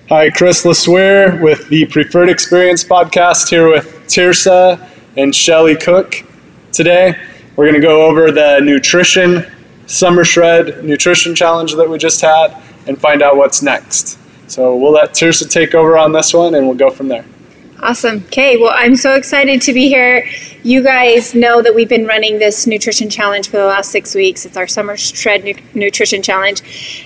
Hi, Chris LeSueur with the Preferred Experience podcast here with Tiersa and Shelly Cook. Today, we're going to go over the nutrition, Summer Shred Nutrition Challenge that we just had and find out what's next. So we'll let Tiersa take over on this one and we'll go from there. Awesome. Okay, well, I'm so excited to be here. You guys know that we've been running this nutrition challenge for the last 6 weeks. It's our Summer Shred Nutrition Challenge.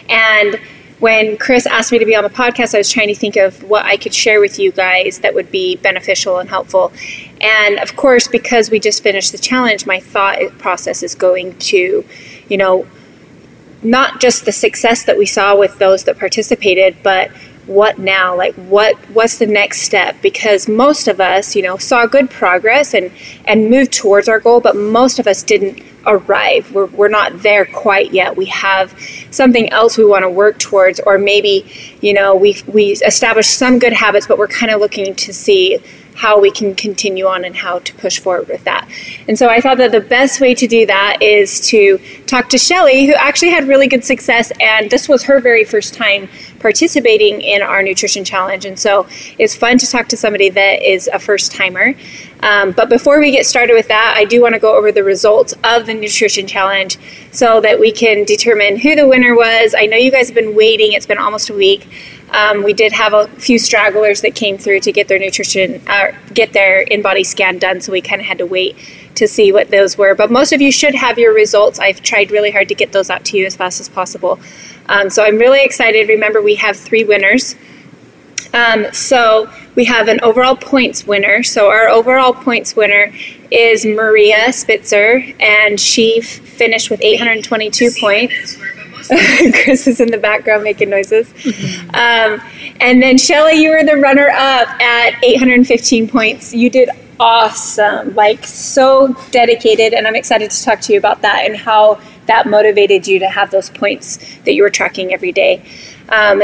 And when Chris asked me to be on the podcast, I was trying to think of what I could share with you guys that would be beneficial and helpful. And of course, because we just finished the challenge, my thought process is going to, not just the success that we saw with those that participated, but what now? Like what's the next step? Because most of us, saw good progress and moved towards our goal, but most of us didn't arrive. We're not there quite yet. We have something else we want to work towards, or maybe, we established some good habits, but we're kind of looking to see how we can continue on and how to push forward with that. And so I thought that the best way to do that is to talk to Shelly, who actually had really good success, and this was her very first time participating in our nutrition challenge. And so it's fun to talk to somebody that is a first timer. But before we get started with that, I do want to go over the results of the nutrition challenge so that we can determine who the winner was. I know you guys have been waiting. It's been almost a week. We did have a few stragglers that came through to get their get their in-body scan done, so we kind of had to wait to see what those were. But most of you should have your results. I've tried really hard to get those out to you as fast as possible. So I'm really excited. Remember, we have 3 winners. So we have an overall points winner. So our overall points winner is Maria Spitzer, and she finished with 822 points. Chris is in the background making noises. And then Shelly, you were the runner-up at 815 points. You did awesome, so dedicated, and I'm excited to talk to you about that and how that motivated you to have those points that you were tracking every day.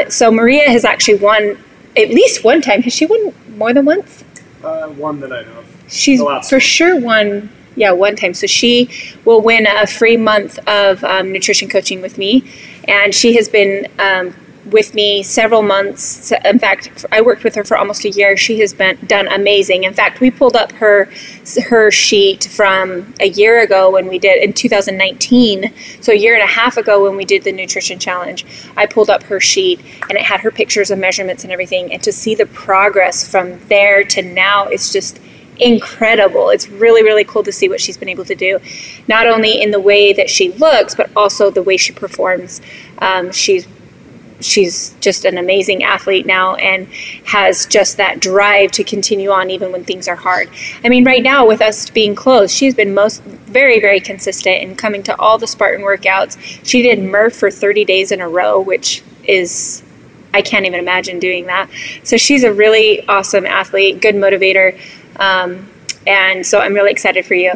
So Maria has actually won at least one time. Has she won more than once? One that I know of. She's for sure won. Yeah, one time. So she will win a free month of nutrition coaching with me. And she has been with me several months. In fact, I worked with her for almost a year. She has done amazing. In fact, we pulled up her sheet from a year ago when we did, in 2019. So a year and a half ago when we did the nutrition challenge, I pulled up her sheet and it had her pictures and measurements and everything. And to see the progress from there to now is just incredible. It's really, really cool to see what she's been able to do, not only in the way that she looks, but also the way she performs. She's just an amazing athlete now and has just that drive to continue on even when things are hard. I mean, right now with us being closed, she's been very, very consistent in coming to all the Spartan workouts. She did Murph for 30 days in a row, which is, I can't even imagine doing that. So she's a really awesome athlete, good motivator. And so I'm really excited for you.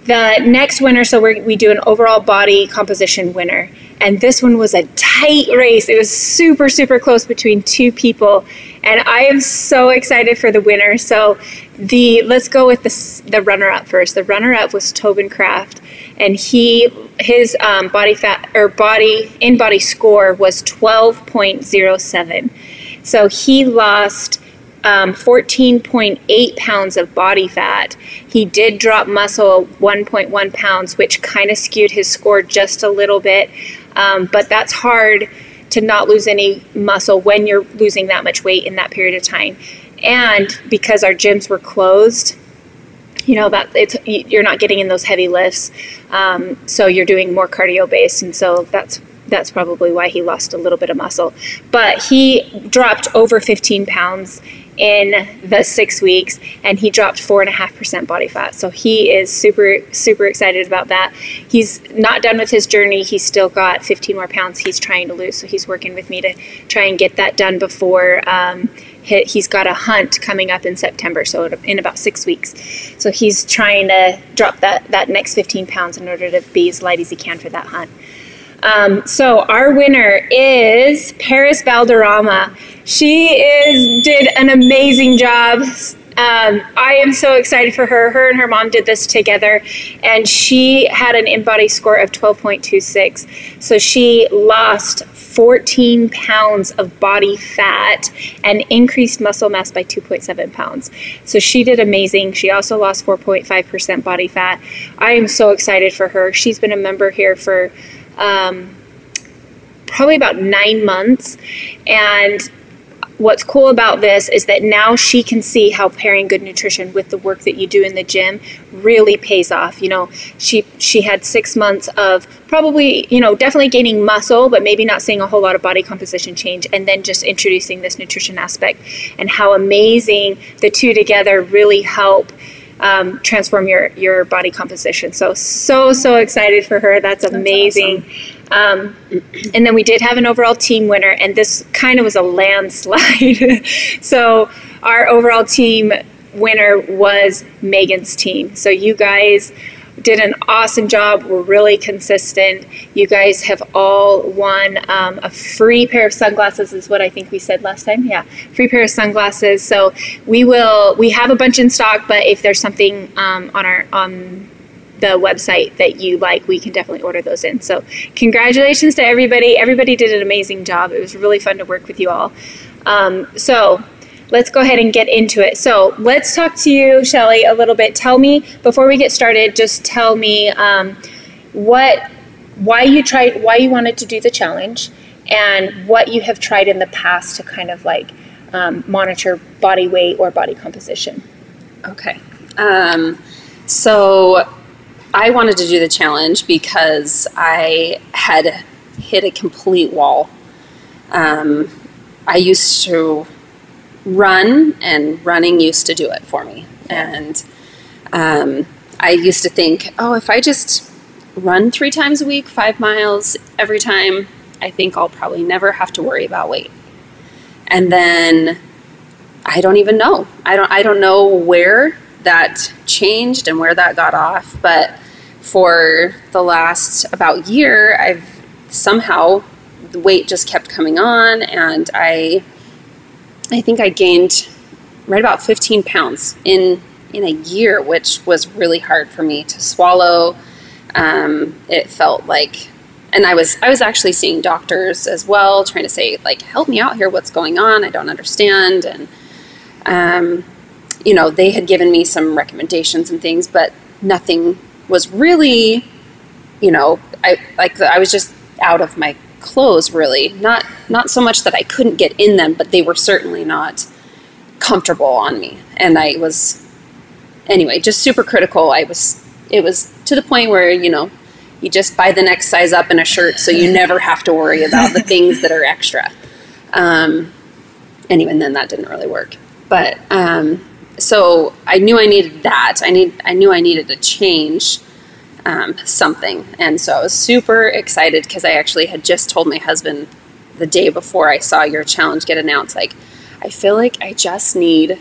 The next winner, so we do an overall body composition winner. And this one was a tight race. It was super, super close between 2 people. And I am so excited for the winner. So let's go with the runner-up first. The runner-up was Tobin Kraft. And his body fat or in-body score was 12.07. So he lost 14.8 pounds of body fat. He did drop muscle 1.1 pounds, which kind of skewed his score just a little bit. But that's hard to not lose any muscle when you're losing that much weight in that period of time. And because our gyms were closed, you're not getting in those heavy lifts. So you're doing more cardio based. And so that's probably why he lost a little bit of muscle. But he dropped over 15 pounds in the 6 weeks, and he dropped 4.5% body fat. So he is super, super excited about that. He's not done with his journey. He's still got 15 more pounds he's trying to lose. So he's working with me to try and get that done before he's got a hunt coming up in September, so in about 6 weeks. So he's trying to drop that next 15 pounds in order to be as light as he can for that hunt. So our winner is Paris Valderrama. She did an amazing job. I am so excited for her. Her and her mom did this together, and she had an in-body score of 12.26. So she lost 14 pounds of body fat and increased muscle mass by 2.7 pounds. So she did amazing. She also lost 4.5% body fat. I am so excited for her. She's been a member here for probably about 9 months, and what's cool about this is that now she can see how pairing good nutrition with the work that you do in the gym really pays off. You know, she had 6 months of probably, you know, definitely gaining muscle, but maybe not seeing a whole lot of body composition change, and then just introducing this nutrition aspect, and how amazing the two together really help transform your body composition. So excited for her. That's amazing. Awesome. And then we did have an overall team winner, and this kind of was a landslide. So our overall team winner was Megan's team. So you guys did an awesome job. We're really consistent. You guys have all won a free pair of sunglasses, is what I think we said last time. Yeah, free pair of sunglasses. So we have a bunch in stock, but if there's something on the website that you like, we can definitely order those in. So congratulations to everybody. Everybody did an amazing job. It was really fun to work with you all. So let's go ahead and get into it. So let's talk to you, Shelly, a little bit. Tell me, before we get started, just tell me why you wanted to do the challenge, and what you have tried in the past to kind of like monitor body weight or body composition. Okay. So I wanted to do the challenge because I had hit a complete wall. I used to run, and running used to do it for me. And I used to think, oh, if I just run 3 times a week, 5 miles every time, I think I'll probably never have to worry about weight. And then I don't even know. I don't know where that changed and where that got off, but for the last about year, I've somehow, the weight just kept coming on, and I think I gained right about 15 pounds in a year, which was really hard for me to swallow. It felt like, and I was actually seeing doctors as well, trying to say, like, help me out here, what's going on? I don't understand. And you know, they had given me some recommendations and things, but nothing was really, you know, I was just out of my clothes, really. Not so much that I couldn't get in them, but they were certainly not comfortable on me. And I was, anyway, just super critical. It was to the point where, you know, you just buy the next size up in a shirt so you never have to worry about the things that are extra. Anyway, and then that didn't really work. But so I knew I needed that. I knew I needed to change something. And so I was super excited because I actually had just told my husband the day before I saw your challenge get announced, like, I feel like I just need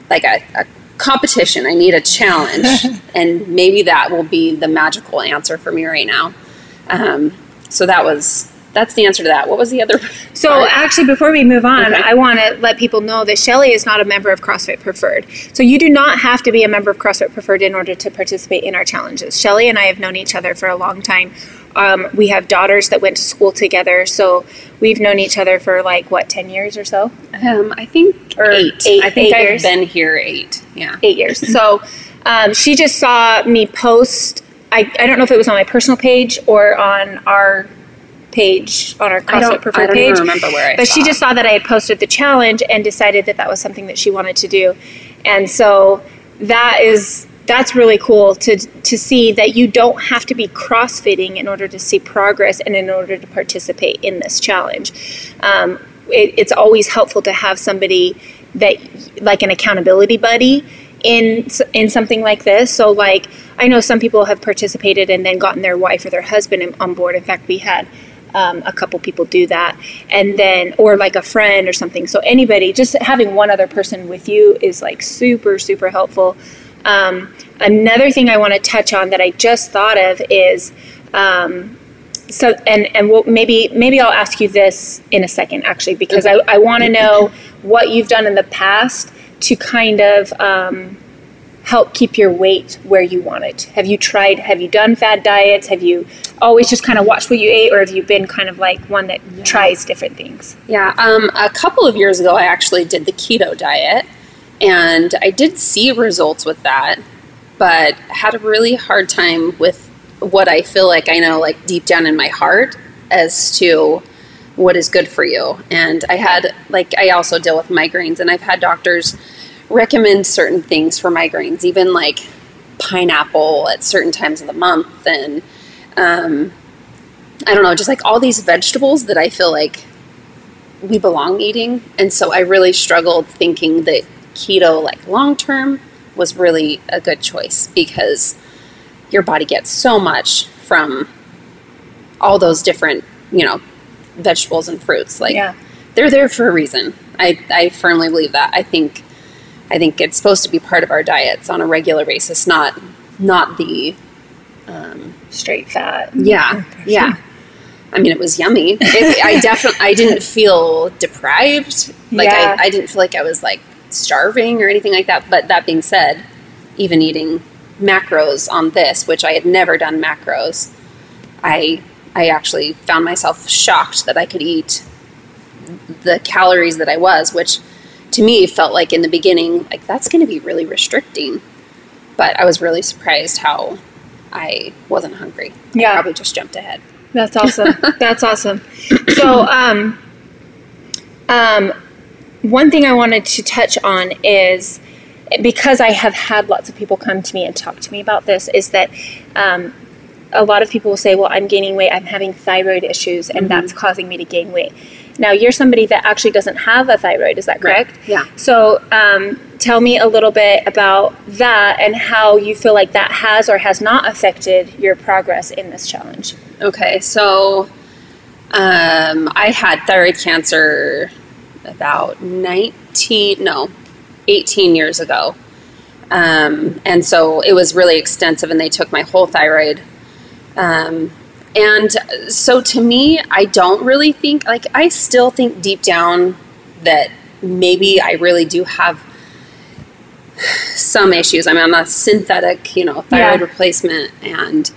like a competition. I need a challenge. And maybe that will be the magical answer for me right now. So that's the answer to that. What was the other So part? Actually, before we move on, Okay. I want to let people know that Shelly is not a member of CrossFit Preferred. So you do not have to be a member of CrossFit Preferred in order to participate in our challenges. Shelly and I have known each other for a long time. We have daughters that went to school together, so we've known each other for 10 years or so? I think eight. I think I've years. been here 8. Yeah. 8 years. So she just saw me post, I don't know if it was on my personal page or on our page, on our CrossFit Preferred page. I don't even remember where But she just saw that I had posted the challenge and decided that was something that she wanted to do. And so that's really cool to see that you don't have to be CrossFitting in order to see progress and in order to participate in this challenge. It's always helpful to have somebody that, like an accountability buddy, in something like this. So I know some people have participated and then gotten their wife or their husband on board. In fact, we had a couple people do that, and then, or a friend or something. So anybody, just having one other person with you is super, super helpful. Another thing I want to touch on that I just thought of is, maybe I'll ask you this in a second, actually, because I want to know what you've done in the past to kind of help keep your weight where you want it? Have you done fad diets? Have you always just kind of watched what you ate, or have you been kind of like one that tries different things? Yeah, a couple of years ago, I actually did the keto diet, and I did see results with that, but had a really hard time with what I feel like I know, like deep down in my heart, as to what is good for you. And I also deal with migraines, and I've had doctors recommend certain things for migraines, even like pineapple at certain times of the month, and I don't know, just like all these vegetables that I feel like we belong eating. And so I really struggled thinking that keto, like long term, was really a good choice, because your body gets so much from all those different, vegetables and fruits. Like, they're there for a reason. I firmly believe that. I think it's supposed to be part of our diets on a regular basis, not the straight fat. Yeah. I mean, it was yummy. I didn't feel deprived. Like, I didn't feel like I was like starving or anything like that. But that being said, even eating macros on this, which I had never done macros, I actually found myself shocked that I could eat the calories that I was, which to me felt like in the beginning, like that's going to be really restricting. But I was really surprised how I wasn't hungry. I probably just jumped ahead. That's awesome. That's awesome. So, one thing I wanted to touch on is, because I have had lots of people come to me and talk to me about this, is that a lot of people will say, well, I'm gaining weight, I'm having thyroid issues, and that's causing me to gain weight. Now, you're somebody that actually doesn't have a thyroid, is that correct? Right. Yeah. So, tell me a little bit about that and how you feel like that has or has not affected your progress in this challenge. Okay, so I had thyroid cancer about 18 years ago. And so it was really extensive, and they took my whole thyroid. And so to me, I don't really think, like, I still think deep down that maybe I really do have some issues. I mean, I'm a synthetic, thyroid replacement, and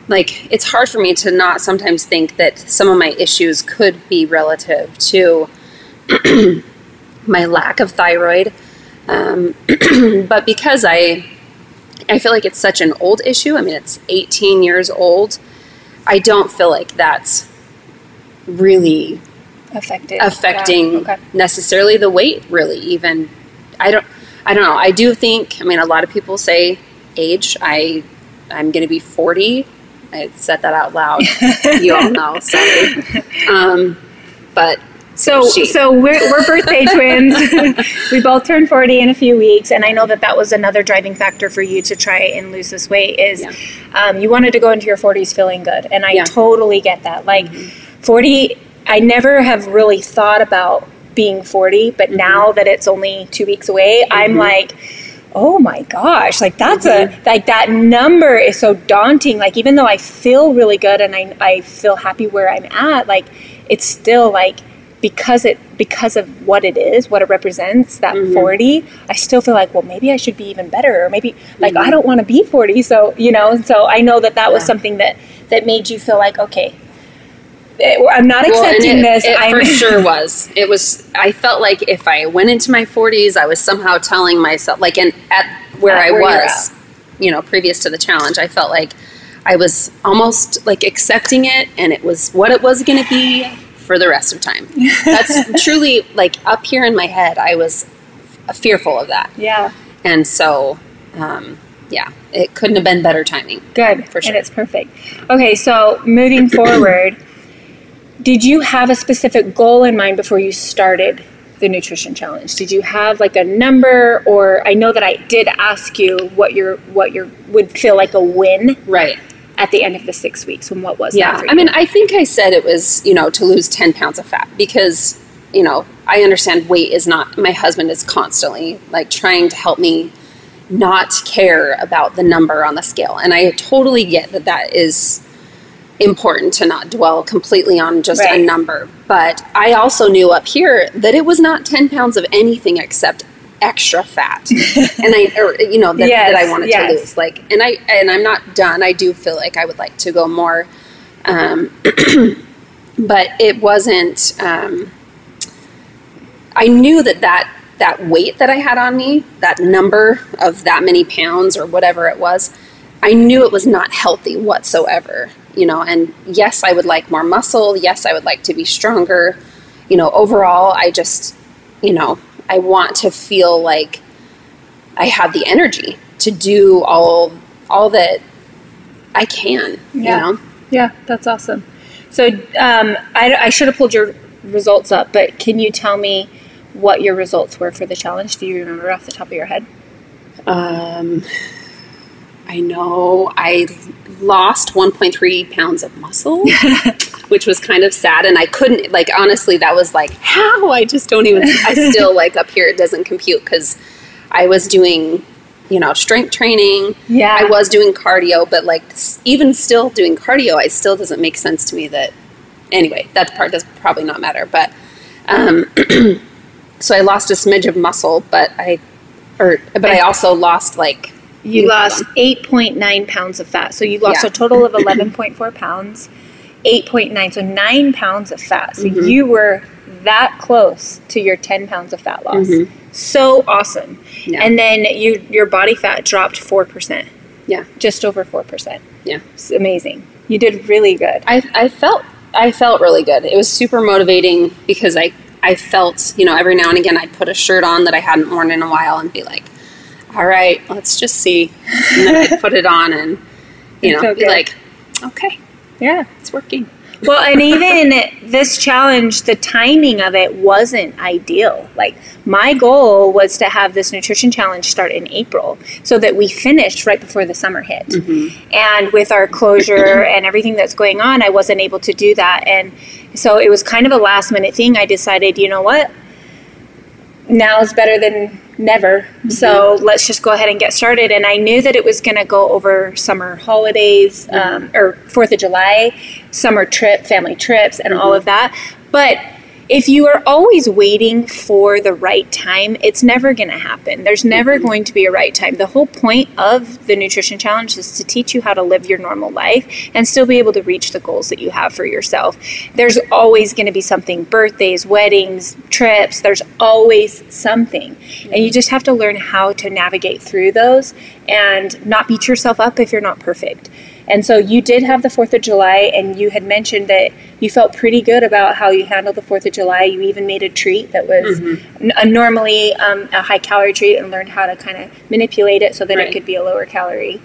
like, it's hard for me to not sometimes think that some of my issues could be relative to my lack of thyroid. But because I feel like it's such an old issue, I mean, it's 18 years old, I don't feel like that's really affecting necessarily the weight, really, even. I don't know. I do think, I mean, a lot of people say age. I'm going to be 40. I said that out loud. You all know, sorry. But So we're birthday twins. We both turned 40 in a few weeks, and I know that was another driving factor for you to try and lose this weight is you wanted to go into your 40s feeling good, and I totally get that. Like 40, I never have really thought about being 40, but now that it's only 2 weeks away, I'm like, oh my gosh, like that's like that number is so daunting. Like, even though I feel really good and I feel happy where I'm at, like it's still like, because of what it is, what it represents, that 40, I still feel like, well, maybe I should be even better, or maybe like I don't want to be 40. So, so I know that was something that made you feel like, okay, I'm not accepting this. It for sure was. It was. I felt like if I went into my 40s, I was somehow telling myself, like, at where I was, previous to the challenge, I felt like I was almost like accepting it, and it was what it was going to be for the rest of time. That's truly, like, up here in my head, I was fearful of that. Yeah. And so, it couldn't have been better timing. Good. For sure. And it's perfect. Okay, so moving forward, did you have a specific goal in mind before you started the nutrition challenge? Did you have like a number, or I know that I did ask you what your would feel like a win, right, at the end of the 6 weeks, and what was that for you? I mean, I think I said it was, to lose 10 pounds of fat, because, I understand weight is not, my husband is constantly like trying to help me not care about the number on the scale. And I totally get that is important to not dwell completely on just a number. But I also knew up here that it was not 10 pounds of anything except extra fat, and that I wanted to lose. Like, and I'm not done. I do feel like I would like to go more, but it wasn't. I knew that weight that I had on me, that number of that many pounds or whatever it was, I knew it was not healthy whatsoever. And yes, I would like more muscle. Yes, I would like to be stronger. Overall, I just, I want to feel like I have the energy to do all that I can, Yeah, that's awesome. So I should have pulled your results up, but can you tell me what your results were for the challenge? Do you remember off the top of your head? I know I lost 1.3 pounds of muscle, which was kind of sad. And I couldn't, like, honestly, that was like, how? I just don't even, I still, like, up here, it doesn't compute because I was doing, strength training. Yeah. I was doing cardio, but, like, even still doing cardio, it still doesn't make sense to me that, anyway, that part does probably not matter. But, so I lost a smidge of muscle, but I also lost, like, you lost 8.9 pounds of fat. So you lost a total of 11.4 pounds, 8.9, so 9 pounds of fat. So you were that close to your 10 pounds of fat loss. So awesome. Yeah. And then your body fat dropped 4%. Yeah. Just over 4%. Yeah. It's amazing. You did really good. I felt really good. It was super motivating because I felt, every now and again I'd put a shirt on that I hadn't worn in a while and be like, all right, let's just see. And then I'd put it on and, be like, okay, yeah, it's working. Well, and even this challenge, the timing of it wasn't ideal. Like, my goal was to have this nutrition challenge start in April so that we finished right before the summer hit. And with our closure and everything that's going on, I wasn't able to do that. And so it was kind of a last minute thing. I decided, you know what? Now is better than never. So let's just go ahead and get started. And I knew that it was going to go over summer holidays, or 4th of July, summer trip, family trips, and all of that. But if you are always waiting for the right time, it's never going to happen. There's never going to be a right time. The whole point of the nutrition challenge is to teach you how to live your normal life and still be able to reach the goals that you have for yourself. There's always going to be something, birthdays, weddings, trips, there's always something. And you just have to learn how to navigate through those and not beat yourself up if you're not perfect. And so you did have the 4th of July, and you had mentioned that you felt pretty good about how you handled the 4th of July. You even made a treat that was normally a high-calorie treat and learned how to kind of manipulate it so that it could be a lower-calorie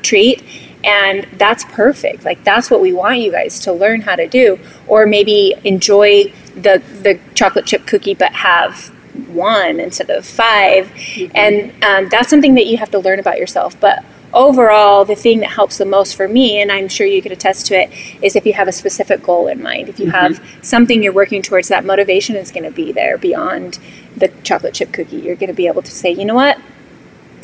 treat. And that's perfect. Like, that's what we want you guys to learn how to do. Or maybe enjoy the chocolate chip cookie but have 1 instead of 5. And that's something that you have to learn about yourself. But overall, the thing that helps the most for me, and I'm sure you could attest to it, is if you have a specific goal in mind. If you have something you're working towards, that motivation is going to be there beyond the chocolate chip cookie. You're going to be able to say, you know what?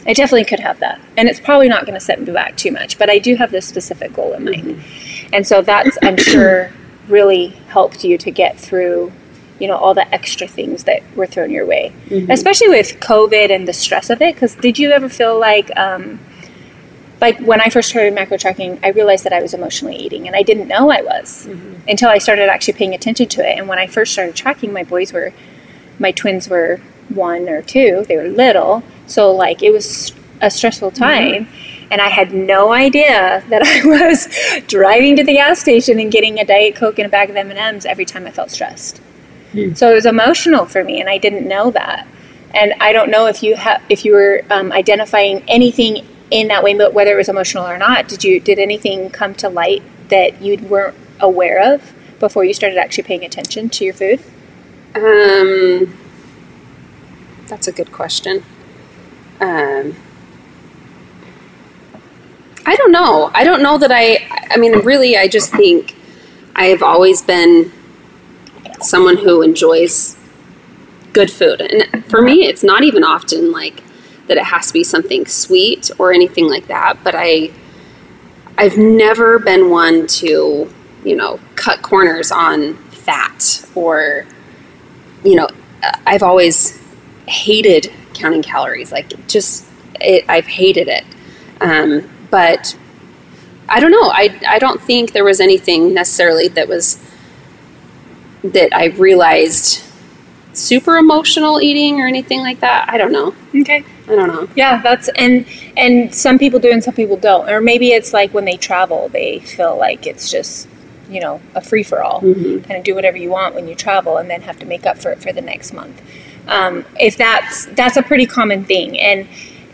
I definitely could have that. And it's probably not going to set me back too much, but I do have this specific goal in mind. And so that's, I'm sure, really helped you to get through, all the extra things that were thrown your way, especially with COVID and the stress of it. Because did you ever feel like when I first started macro tracking, I realized that I was emotionally eating, and I didn't know I was until I started actually paying attention to it. And when I first started tracking, my twins were 1 or 2. They were little. So, like, it was a stressful time. And I had no idea that I was driving to the gas station and getting a Diet Coke and a bag of M&Ms every time I felt stressed. So it was emotional for me, and I didn't know that. And I don't know if you were identifying anything in that way, but whether it was emotional or not. Did anything come to light that you weren't aware of before you started actually paying attention to your food? That's a good question. I don't know. I don't know that I mean, really, I just think I have always been someone who enjoys good food. And for me, it's not even often like that it has to be something sweet or anything like that. But I've never been one to, cut corners on fat or, I've always hated counting calories. Like, I've hated it. But I don't know. I don't think there was anything necessarily that I realized super emotional eating or anything like that. I don't know. Okay. I don't know. Yeah, and some people do and some people don't. Or maybe it's like when they travel, they feel like it's just, a free-for-all. Mm-hmm. Kind of do whatever you want when you travel and then have to make up for it for the next month. If that's a pretty common thing.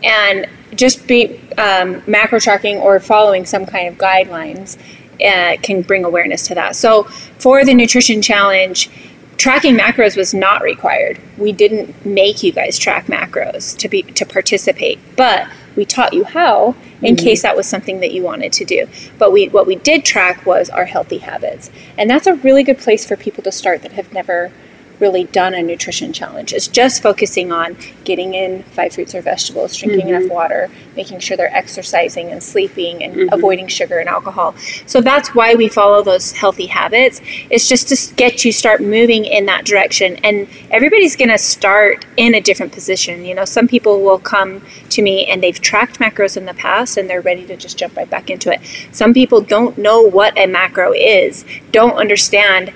And just macro tracking or following some kind of guidelines can bring awareness to that. So for the nutrition challenge, tracking macros was not required. We didn't make you guys track macros to participate, but we taught you how in case that was something that you wanted to do. But what we did track was our healthy habits. And that's a really good place for people to start that have never really done a nutrition challenge. It's just focusing on getting in 5 fruits or vegetables, drinking enough water, making sure they're exercising and sleeping and avoiding sugar and alcohol. So that's why we follow those healthy habits. It's just to get you start moving in that direction. And everybody's going to start in a different position. Some people will come to me and they've tracked macros in the past and they're ready to just jump right back into it. Some people don't know what a macro is, don't understand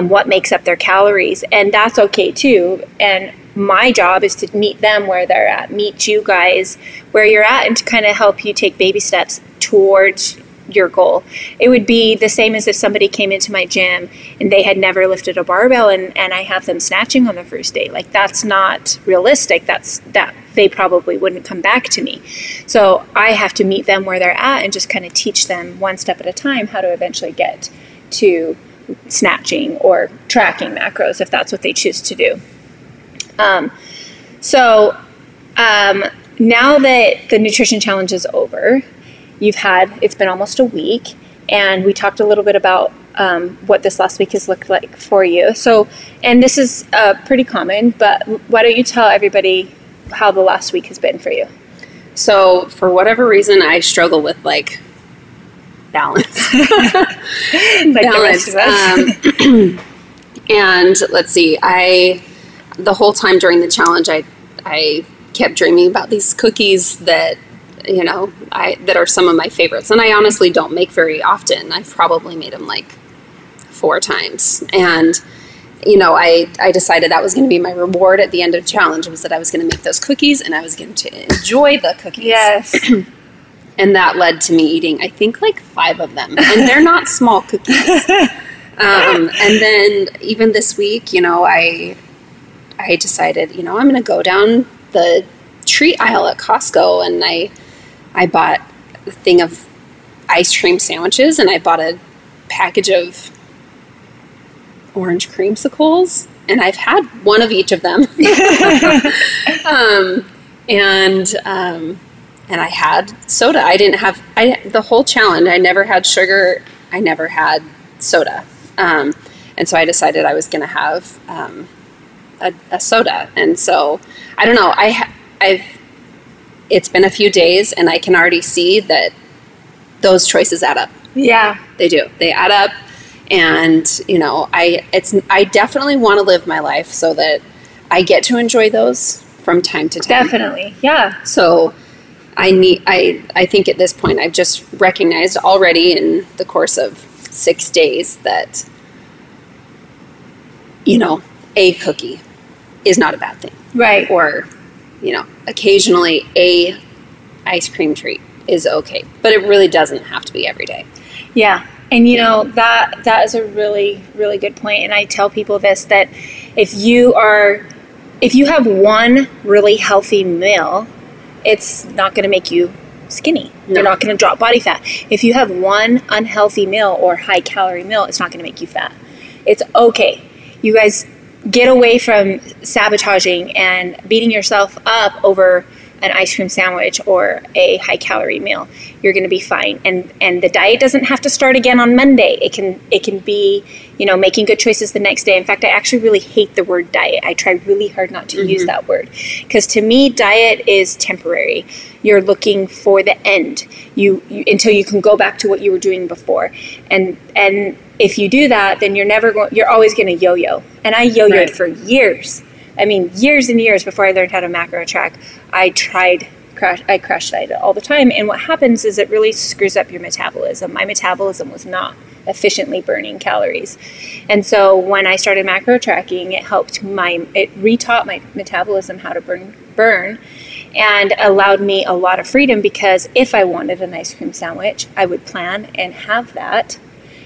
what makes up their calories, and that's okay too. And my job is to meet them where they're at, meet you guys where you're at, and to kind of help you take baby steps towards your goal. It would be the same as if somebody came into my gym and they had never lifted a barbell and I have them snatching on the first day. Like, that's not realistic. That they probably wouldn't come back to me. So I have to meet them where they're at and just kind of teach them one step at a time how to eventually get to snatching or tracking macros if that's what they choose to do. So now that the nutrition challenge is over, it's been almost a week, and we talked a little bit about what this last week has looked like for you. So, and this is pretty common, but why don't you tell everybody how the last week has been for you? So for whatever reason, I struggle with balance. Balance. And let's see, the whole time during the challenge, I kept dreaming about these cookies that, that are some of my favorites. And I honestly don't make very often. I've probably made them 4 times. And, I decided that was going to be my reward at the end of the challenge, was that I was going to make those cookies and I was going to enjoy the cookies. Yes. And that led to me eating, I think, 5 of them. And they're not small cookies. And then even this week, I decided, I'm going to go down the treat aisle at Costco. And I bought a thing of ice cream sandwiches. And I bought a package of orange creamsicles. And I've had one of each of them. And I had soda. The whole challenge, I never had sugar. I never had soda. And so I decided I was going to have a soda. And so, I don't know, it's been a few days and I can already see that those choices add up. Yeah. They do. They add up. And, I definitely want to live my life so that I get to enjoy those from time to time. Definitely. Yeah. So I think at this point I've just recognized already in the course of 6 days that, a cookie is not a bad thing. Right. Or, occasionally a ice cream treat is okay. But it really doesn't have to be every day. Yeah. And that is a really, really good point. And I tell people this, that if you have one really healthy meal, it's not going to make you skinny. No. You're not going to drop body fat. If you have one unhealthy meal or high calorie meal, it's not going to make you fat. It's okay. You guys get away from sabotaging and beating yourself up over an ice cream sandwich or a high calorie meal. You're going to be fine. And the diet doesn't have to start again on Monday. It can be, making good choices the next day. In fact, I actually really hate the word diet. I try really hard not to use that word, because to me, diet is temporary. You're looking for the end. Until you can go back to what you were doing before. And if you do that, then you're always going to yo-yo. And I yo-yoed for years. I mean, years and years before I learned how to macro track, I crash dieted all the time. And what happens is it really screws up your metabolism. My metabolism was not efficiently burning calories. And so when I started macro tracking, it retaught my metabolism how to burn and allowed me a lot of freedom, because if I wanted an ice cream sandwich, I would plan and have that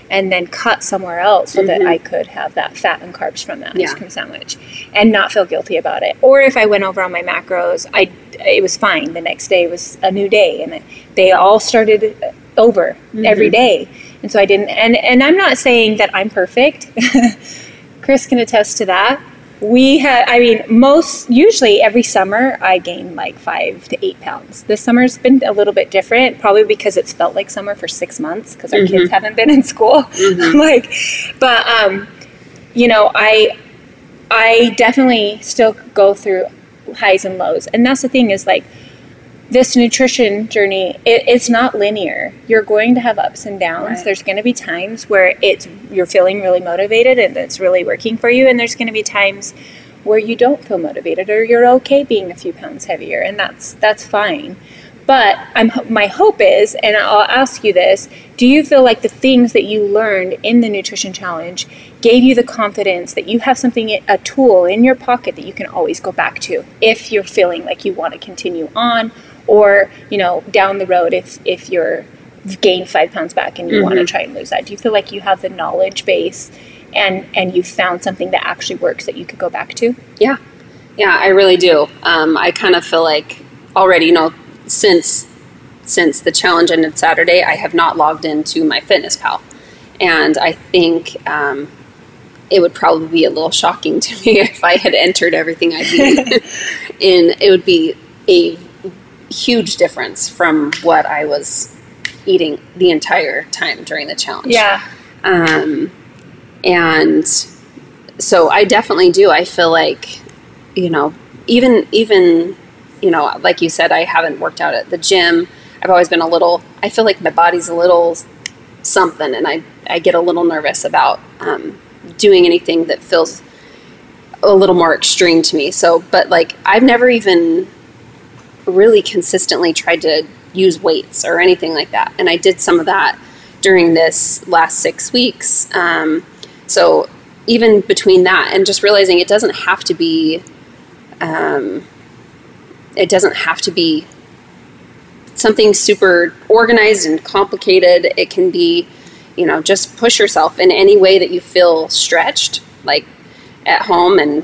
and then cut somewhere else so that I could have that fat and carbs from that ice cream sandwich and not feel guilty about it. Or if I went over on my macros, it was fine. The next day was a new day, and they all started over every day. And so I didn't, and I'm not saying that I'm perfect. Chris can attest to that. Usually every summer I gain like 5 to 8 pounds. This summer's been a little bit different, probably because it's felt like summer for 6 months because our kids haven't been in school. I definitely still go through highs and lows. And that's the thing is, like, this nutrition journey, it's not linear. You're going to have ups and downs. Right. There's going to be times where you're feeling really motivated and it's really working for you. And there's going to be times where you don't feel motivated, or you're okay being a few pounds heavier. And that's fine. But my hope is, and I'll ask you this, do you feel like the things that you learned in the nutrition challenge gave you the confidence that you have a tool in your pocket that you can always go back to if you're feeling like you want to continue on? Or, down the road, if you've gained 5 pounds back and you want to try and lose that, do you feel like you have the knowledge base and you've found something that actually works that you could go back to? Yeah, I really do. I kind of feel like already, since the challenge ended Saturday, I have not logged into my FitnessPal. And I think it would probably be a little shocking to me if I had entered everything I need. And it would be a huge difference from what I was eating the entire time during the challenge. Yeah. And so I definitely do. I feel like, even like you said, I haven't worked out at the gym. I've always been I feel like my body's a little something, and I get a little nervous about doing anything that feels a little more extreme to me. So, but like, I've never even really consistently tried to use weights or anything like that. And I did some of that during this last 6 weeks. So even between that and just realizing it doesn't have to be something super organized and complicated. It can be, just push yourself in any way that you feel stretched, like at home. And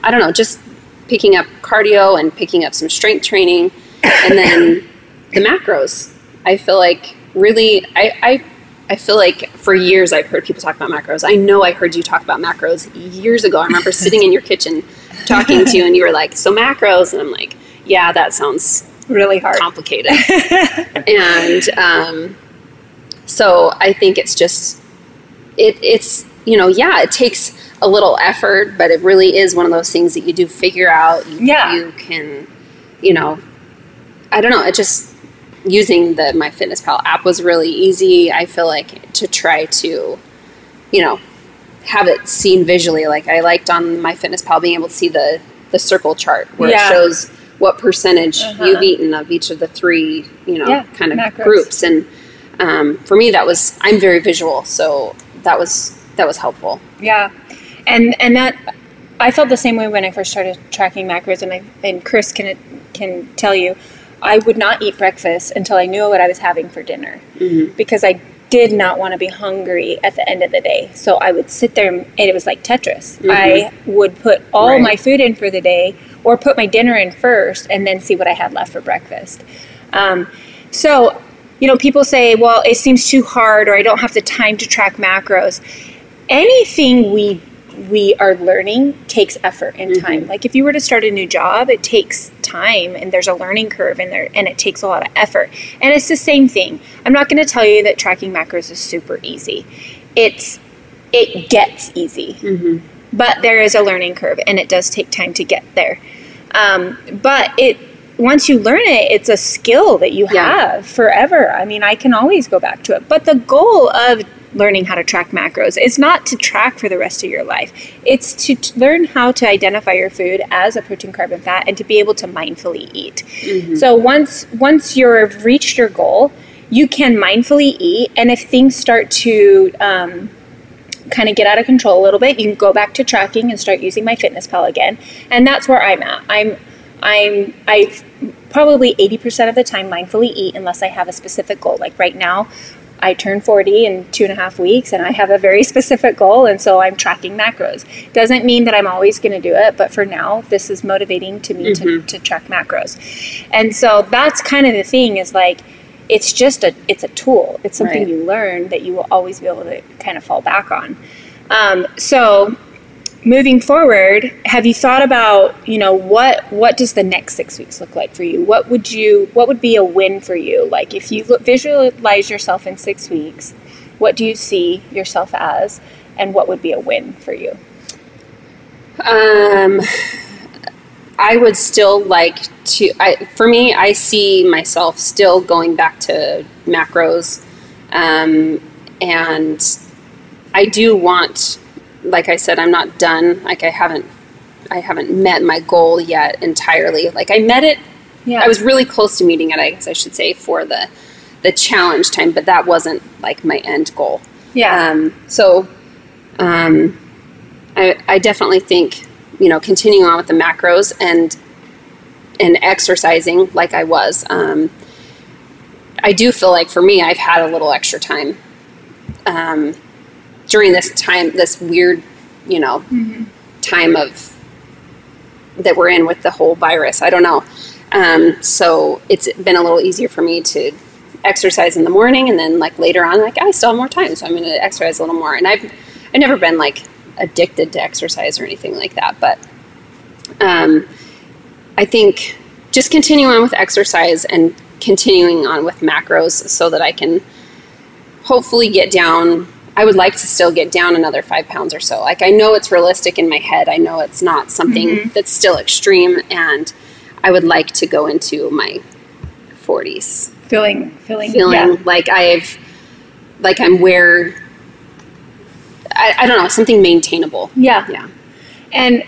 I don't know, just picking up cardio and picking up some strength training, and then the macros. I feel like really, I feel like for years I've heard people talk about macros. I know I heard you talk about macros years ago. I remember sitting in your kitchen talking to you, and you were like, so macros, and I'm like, yeah, that sounds really hard, complicated. And so I think it's just, it's it takes a little effort, but it really is one of those things that you do figure out. You can, I don't know, it just, using the MyFitnessPal app was really easy. I feel like to try to, have it seen visually. Like I liked on MyFitnessPal being able to see the circle chart where it shows what percentage you've eaten of each of the three, kind of macros. Groups. And for me, I'm very visual, so that was helpful. Yeah. And that, I felt the same way when I first started tracking macros, and Chris can tell you, I would not eat breakfast until I knew what I was having for dinner, because I did not want to be hungry at the end of the day. So I would sit there, and it was like Tetris. I would put all my food in for the day, or put my dinner in first, and then see what I had left for breakfast. So, people say, well, it seems too hard, or I don't have the time to track macros. Anything we are learning takes effort and time. Like if you were to start a new job, it takes time, and there's a learning curve in there, and it takes a lot of effort. And it's the same thing. I'm not going to tell you that tracking macros is super easy. It gets easy, but there is a learning curve, and it does take time to get there. But once you learn it, it's a skill that you have forever. I mean, I can always go back to it. But the goal of learning how to track macros is not to track for the rest of your life. It's to learn how to identify your food as a protein, carb, and fat, and to be able to mindfully eat. So once you've reached your goal, you can mindfully eat, and if things start to kind of get out of control a little bit, you can go back to tracking and start using MyFitnessPal again. And that's where I'm at. I probably 80% of the time mindfully eat unless I have a specific goal. Like right now, I turn 40 in 2.5 weeks, and I have a very specific goal, and so I'm tracking macros. Doesn't mean that I'm always going to do it, but for now, this is motivating to me to track macros. And so that's kind of the thing, is like, it's a tool. It's something you learn that you will always be able to kind of fall back on. So moving forward, have you thought about, what does the next 6 weeks look like for you? What would be a win for you? Like, if you visualize yourself in 6 weeks, what do you see yourself as, and what would be a win for you? I would still like to, for me, I see myself still going back to macros. And I do want, like I said, I'm not done. Like I haven't met my goal yet entirely. Like I met it. Yeah. I was really close to meeting it, I guess I should say, for the challenge time, but that wasn't like my end goal. Yeah. I definitely think, continuing on with the macros and exercising like I was, I do feel like for me, I've had a little extra time, during this weird, time that we're in with the whole virus. I don't know. So it's been a little easier for me to exercise in the morning, and then like later on, like I still have more time, so I'm going to exercise a little more. And I've never been like addicted to exercise or anything like that, but I think just continuing on with exercise and continuing on with macros so that I can hopefully get down. I would like to still get down another 5 pounds or so. Like I know it's realistic in my head. I know it's not something that's still extreme, and I would like to go into my 40s feeling like I'm where I don't know, something maintainable. Yeah. And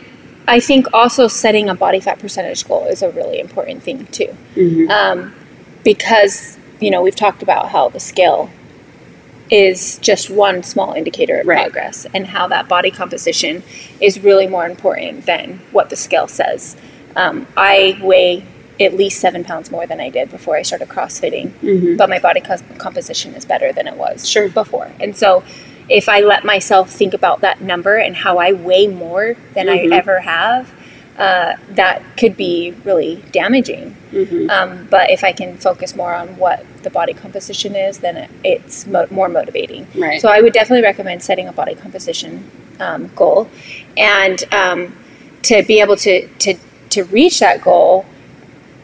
I think also setting a body fat percentage goal is a really important thing too. Because, we've talked about how the scale is just one small indicator of progress, and how that body composition is really more important than what the scale says. I weigh at least 7 pounds more than I did before I started CrossFitting, but my body composition is better than it was before. And so if I let myself think about that number and how I weigh more than I ever have, that could be really damaging. But if I can focus more on what the body composition is, then it's more motivating. So I would definitely recommend setting a body composition goal. And to be able to reach that goal,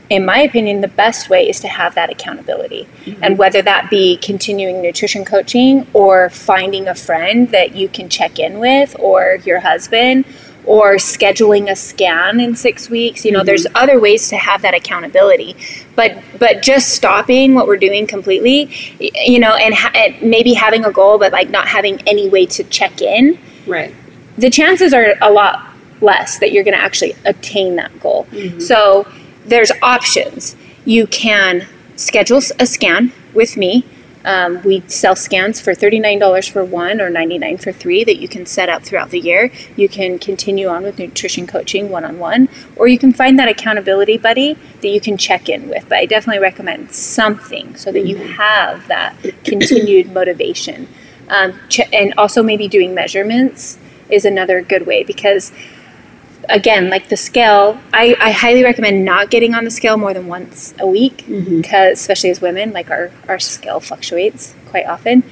in my opinion, the best way is to have that accountability. And whether that be continuing nutrition coaching, or finding a friend that you can check in with, or your husband, or scheduling a scan in 6 weeks. There's other ways to have that accountability. But just stopping what we're doing completely, and maybe having a goal, but like not having any way to check in. The chances are a lot less that you're going to actually attain that goal. So there's options. You can schedule a scan with me. We sell scans for $39 for one, or $99 for three, that you can set up throughout the year. You can continue on with nutrition coaching one-on-one, or you can find that accountability buddy that you can check in with. But I definitely recommend something so that you have that continued motivation. And also maybe doing measurements is another good way, because again, like the scale, I highly recommend not getting on the scale more than once a week, because especially as women, like our scale fluctuates quite often.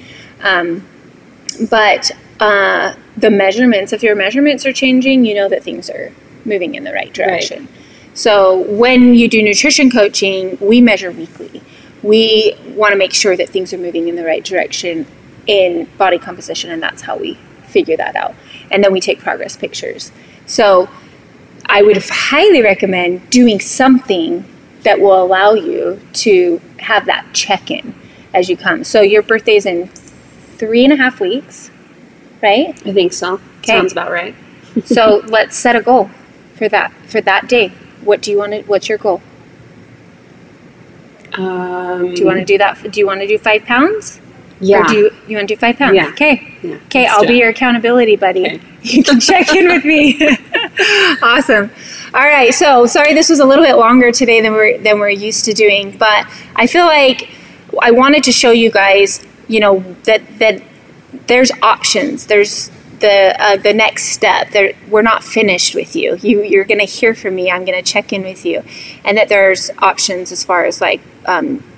But the measurements, if your measurements are changing, you know that things are moving in the right direction. So when you do nutrition coaching, we measure weekly. We want to make sure that things are moving in the right direction in body composition, and that's how we figure that out. And then we take progress pictures. So I would highly recommend doing something that will allow you to have that check-in as you come. So your birthday's in 3.5 weeks, right? I think so. Okay. Sounds about right. So let's set a goal for that day. What's your goal? Do you want to do that? Do you want to do 5 pounds? Yeah. Or do you want to do 5 pounds? Yeah. Okay. Yeah. Okay, I'll be your accountability buddy. Okay. You can check in with me. Awesome. All right. So sorry, this was a little bit longer today than we're used to doing, but I feel like I wanted to show you guys, that there's options. There's the next step. We're not finished with you. You're going to hear from me. I'm going to check in with you, and that there's options as far as like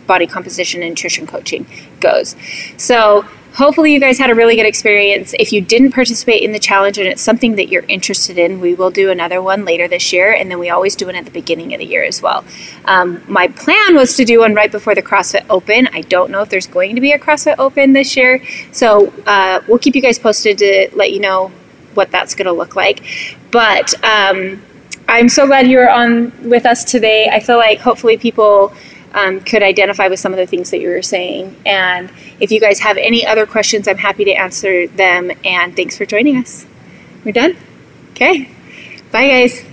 body composition and nutrition coaching goes. So hopefully you guys had a really good experience. If you didn't participate in the challenge and it's something that you're interested in, we will do another one later this year, and then we always do one at the beginning of the year as well. My plan was to do one right before the CrossFit Open. I don't know if there's going to be a CrossFit Open this year, so we'll keep you guys posted to let you know what that's going to look like. But I'm so glad you were on with us today. I feel like hopefully people could identify with some of the things that you were saying. And if you guys have any other questions, I'm happy to answer them. And thanks for joining us. We're done? Okay. Bye, guys.